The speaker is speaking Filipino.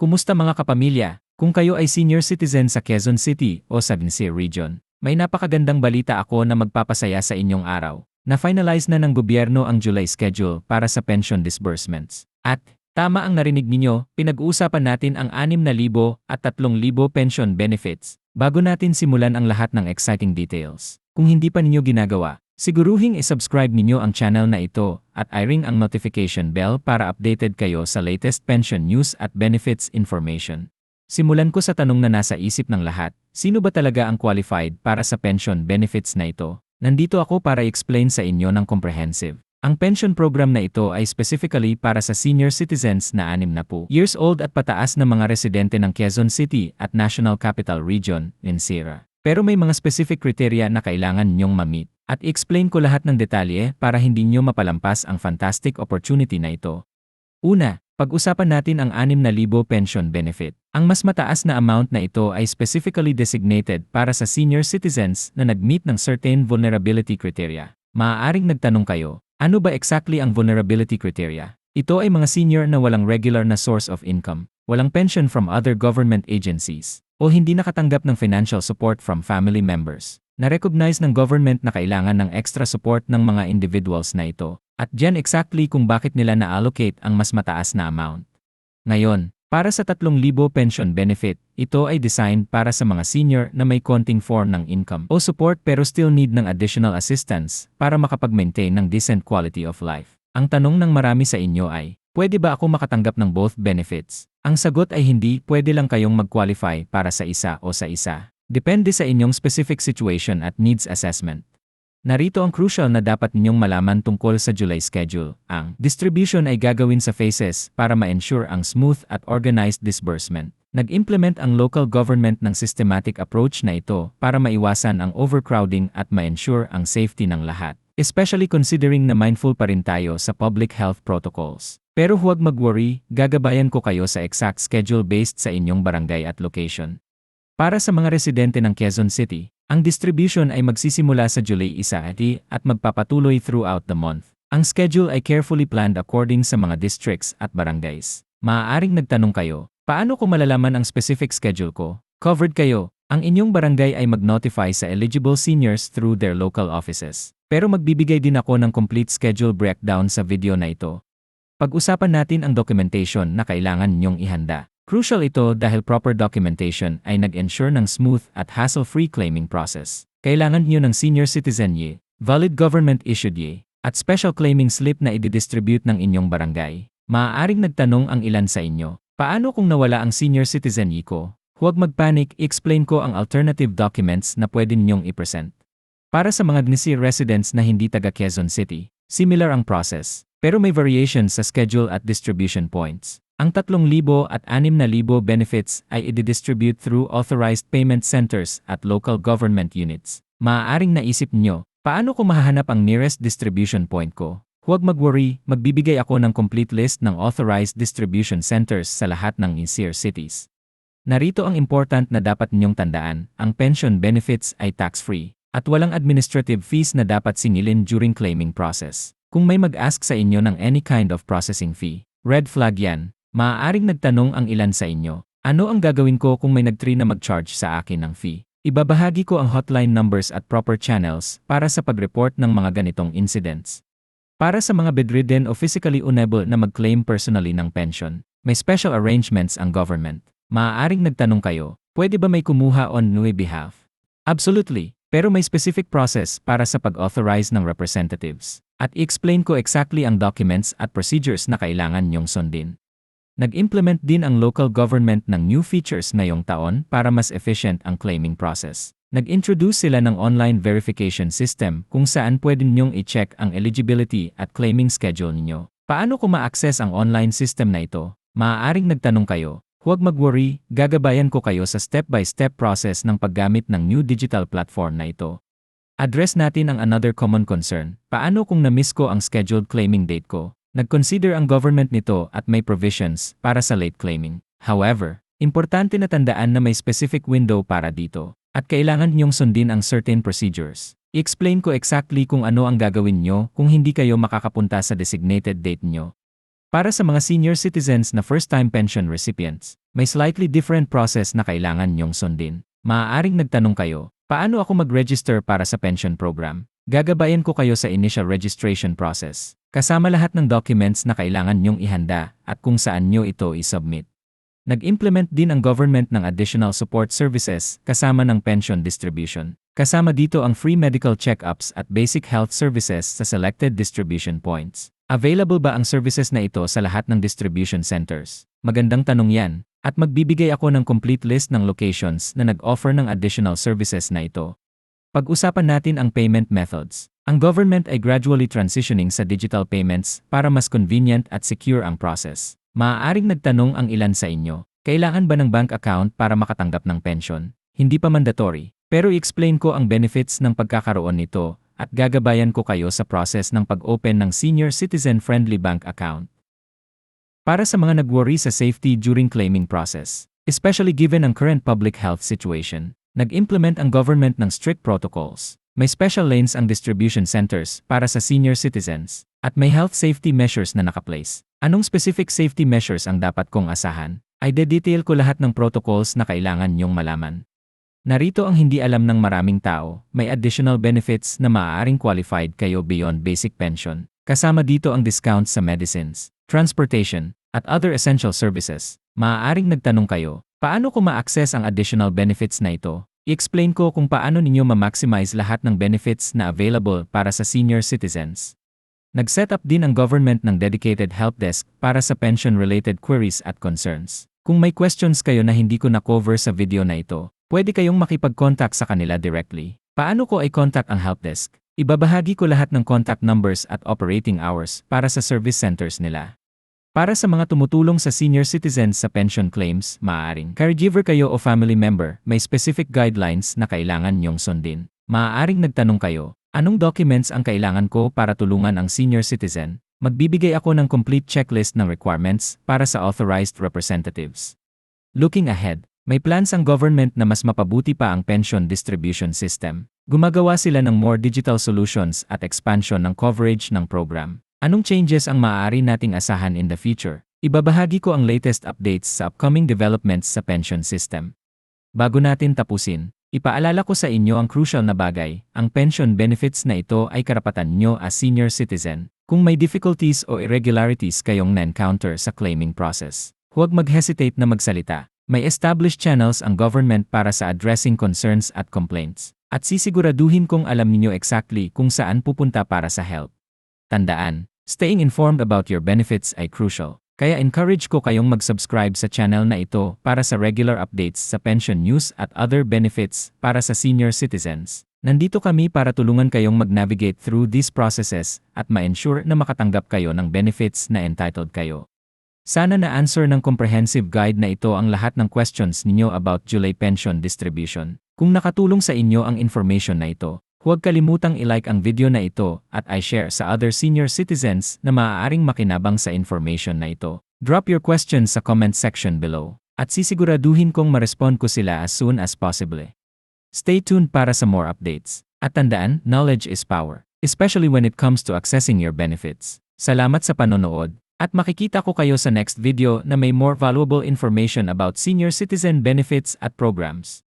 Kumusta mga kapamilya? Kung kayo ay senior citizen sa Quezon City o sa Vinci Region, may napakagandang balita ako na magpapasaya sa inyong araw. Na-finalize na ng gobyerno ang July schedule para sa pension disbursements. At, tama ang narinig ninyo, pinag-uusapan natin ang 6,000 at 3,000 pension benefits. Bago natin simulan ang lahat ng exciting details, kung hindi pa ninyo ginagawa, siguruhing i-subscribe ninyo ang channel na ito at i-ring ang notification bell para updated kayo sa latest pension news at benefits information. Simulan ko sa tanong na nasa isip ng lahat, sino ba talaga ang qualified para sa pension benefits na ito? Nandito ako para i-explain sa inyo ng comprehensive. Ang pension program na ito ay specifically para sa senior citizens na 60 years old at pataas na mga residente ng Quezon City at National Capital Region, NCR. Pero may mga specific criteria na kailangan ninyong ma-meet. At i-explain ko lahat ng detalye para hindi nyo mapalampas ang fantastic opportunity na ito. Una, pag-usapan natin ang 6,000 pension benefit. Ang mas mataas na amount na ito ay specifically designated para sa senior citizens na nag-meet ng certain vulnerability criteria. Maaaring nagtanong kayo, ano ba exactly ang vulnerability criteria? Ito ay mga senior na walang regular na source of income, walang pension from other government agencies, o hindi nakatanggap ng financial support from family members. Na-recognize ng government na kailangan ng extra support ng mga individuals na ito, at diyan exactly kung bakit nila na-allocate ang mas mataas na amount. Ngayon, para sa 3,000 pension benefit, ito ay designed para sa mga senior na may konting form ng income o support pero still need ng additional assistance para makapag-maintain ng decent quality of life. Ang tanong ng marami sa inyo ay, pwede ba ako makatanggap ng both benefits? Ang sagot ay hindi, pwede lang kayong mag-qualify para sa isa o sa isa. Depende sa inyong specific situation at needs assessment. Narito ang crucial na dapat ninyong malaman tungkol sa July schedule. Ang distribution ay gagawin sa phases para ma-ensure ang smooth at organized disbursement. Nag-implement ang local government ng systematic approach na ito para maiwasan ang overcrowding at ma-ensure ang safety ng lahat. Especially considering na mindful pa rin tayo sa public health protocols. Pero huwag mag-worry, gagabayan ko kayo sa exact schedule based sa inyong barangay at location. Para sa mga residente ng Quezon City, ang distribution ay magsisimula sa July 1 at magpapatuloy throughout the month. Ang schedule ay carefully planned according sa mga districts at barangays. Maaaring nagtanong kayo, paano ko malalaman ang specific schedule ko? Covered kayo, ang inyong barangay ay mag-notify sa eligible seniors through their local offices. Pero magbibigay din ako ng complete schedule breakdown sa video na ito. Pag-usapan natin ang documentation na kailangan ninyong ihanda. Crucial ito dahil proper documentation ay nag-ensure ng smooth at hassle-free claiming process. Kailangan niyo ng senior citizen ye, valid government-issued ye, at special claiming slip na i-distribute ng inyong barangay. Maaaring nagtanong ang ilan sa inyo, paano kung nawala ang senior citizen ye ko? Huwag mag-panic, i-explain ko ang alternative documents na pwede ninyong i-present. Para sa mga Vinci residents na hindi taga Quezon City, similar ang process, pero may variations sa schedule at distribution points. Ang 3,000 at 6,000 benefits ay i-distribute through authorized payment centers at local government units. Maaaring naisip nyo, paano ko mahahanap ang nearest distribution point ko? Huwag mag-worry, magbibigay ako ng complete list ng authorized distribution centers sa lahat ng NCR cities. Narito ang important na dapat ninyong tandaan, ang pension benefits ay tax-free, at walang administrative fees na dapat singilin during claiming process. Kung may mag-ask sa inyo ng any kind of processing fee, red flag yan. Maaaring nagtanong ang ilan sa inyo, ano ang gagawin ko kung may nag-try na mag-charge sa akin ng fee? Ibabahagi ko ang hotline numbers at proper channels para sa pag-report ng mga ganitong incidents. Para sa mga bedridden o physically unable na mag-claim personally ng pension, may special arrangements ang government. Maaaring nagtanong kayo, pwede ba may kumuha on my behalf? Absolutely, pero may specific process para sa pag-authorize ng representatives. At i-explain ko exactly ang documents at procedures na kailangan nyong sundin. Nag-implement din ang local government ng new features ngayong taon para mas efficient ang claiming process. Nag-introduce sila ng online verification system kung saan pwede ninyong i-check ang eligibility at claiming schedule ninyo. Paano ko ma-access ang online system na ito? Maaaring nagtanong kayo, huwag mag-worry, gagabayan ko kayo sa step-by-step process ng paggamit ng new digital platform na ito. Address natin ang another common concern, paano kung na-miss ko ang scheduled claiming date ko? Nag-consider ang government nito at may provisions para sa late claiming. However, importante na tandaan na may specific window para dito, at kailangan niyong sundin ang certain procedures. I-explain ko exactly kung ano ang gagawin nyo kung hindi kayo makakapunta sa designated date nyo. Para sa mga senior citizens na first-time pension recipients, may slightly different process na kailangan niyong sundin. Maaaring nagtanong kayo, paano ako mag-register para sa pension program? Gagabayan ko kayo sa initial registration process, kasama lahat ng documents na kailangan niyong ihanda at kung saan niyo ito i-submit. Nag-implement din ang government ng additional support services kasama ng pension distribution. Kasama dito ang free medical check-ups at basic health services sa selected distribution points. Available ba ang services na ito sa lahat ng distribution centers? Magandang tanong yan, at magbibigay ako ng complete list ng locations na nag-offer ng additional services na ito. Pag-usapan natin ang payment methods. Ang government ay gradually transitioning sa digital payments para mas convenient at secure ang process. Maaaring nagtanong ang ilan sa inyo, kailangan ba ng bank account para makatanggap ng pension? Hindi pa mandatory, pero i-explain ko ang benefits ng pagkakaroon nito at gagabayan ko kayo sa process ng pag-open ng senior citizen-friendly bank account. Para sa mga nag-worry sa safety during claiming process, especially given ang current public health situation, nag-implement ang government ng strict protocols. May special lanes ang distribution centers para sa senior citizens, at may health safety measures na nakaplace. Anong specific safety measures ang dapat kong asahan? Ay de-detail ko lahat ng protocols na kailangan niyong malaman. Narito ang hindi alam ng maraming tao, may additional benefits na maaaring qualified kayo beyond basic pension. Kasama dito ang discounts sa medicines, transportation, at other essential services. Maaaring nagtanong kayo, paano ko ma-access ang additional benefits na ito? I-explain ko kung paano ninyo ma-maximize lahat ng benefits na available para sa senior citizens. Nag-set up din ang government ng dedicated help desk para sa pension-related queries at concerns. Kung may questions kayo na hindi ko na-cover sa video na ito, pwede kayong makipag-contact sa kanila directly. Paano ko i-contact ang help desk? Ibabahagi ko lahat ng contact numbers at operating hours para sa service centers nila. Para sa mga tumutulong sa senior citizens sa pension claims, maaaring caregiver kayo o family member, may specific guidelines na kailangan niyong sundin. Maaaring nagtanong kayo, anong documents ang kailangan ko para tulungan ang senior citizen? Magbibigay ako ng complete checklist ng requirements para sa authorized representatives. Looking ahead, may plans ang government na mas mapabuti pa ang pension distribution system. Gumagawa sila ng more digital solutions at expansion ng coverage ng program. Anong changes ang maaari nating asahan in the future? Ibabahagi ko ang latest updates sa upcoming developments sa pension system. Bago natin tapusin, ipaalala ko sa inyo ang crucial na bagay, ang pension benefits na ito ay karapatan nyo as senior citizen. Kung may difficulties o irregularities kayong na-encounter sa claiming process, huwag mag-hesitate na magsalita. May established channels ang government para sa addressing concerns at complaints, at sisiguraduhin kong alam ninyo exactly kung saan pupunta para sa help. Tandaan, staying informed about your benefits ay crucial. Kaya encourage ko kayong mag-subscribe sa channel na ito para sa regular updates sa pension news at other benefits para sa senior citizens. Nandito kami para tulungan kayong mag-navigate through these processes at ma-ensure na makatanggap kayo ng benefits na entitled kayo. Sana na-answer ng comprehensive guide na ito ang lahat ng questions ninyo about July pension distribution. Kung nakatulong sa inyo ang information na ito, huwag kalimutang i-like ang video na ito at i-share sa other senior citizens na maaaring makinabang sa information na ito. Drop your questions sa comment section below at sisiguraduhin kong ma-respond ko sila as soon as possible. Stay tuned para sa more updates. At tandaan, knowledge is power, especially when it comes to accessing your benefits. Salamat sa panonood, at makikita ko kayo sa next video na may more valuable information about senior citizen benefits at programs.